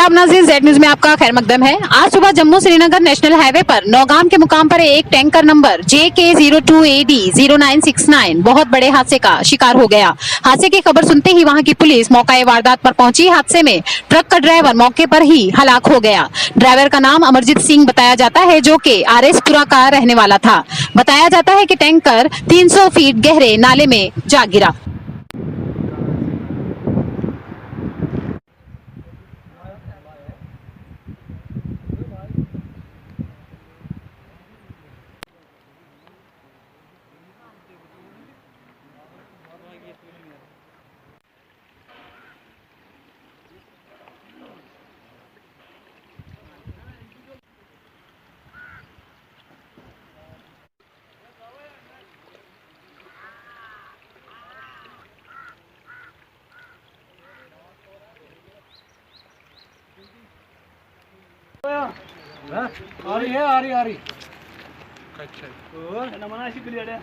आदाब नाज़रीन, Z news में आपका खैर मकदम है। आज सुबह जम्मू श्रीनगर नेशनल हाईवे पर नौगाम के मुकाम पर एक टैंकर नंबर JK02AD0969 बहुत बड़े हादसे का शिकार हो गया। हादसे की खबर सुनते ही वहां की पुलिस मौका वारदात पर पहुंची। हादसे में ट्रक का ड्राइवर मौके पर ही हलाक हो गया। ड्राइवर का नाम अमरजीत सिंह बताया जाता है, जो कि RS पुरा का रहने वाला था। बताया जाता है कि टैंकर 300 फीट गहरे नाले में जा गिरा। आ रही है आ रही। अच्छा नमना ऐसी क्लियर है।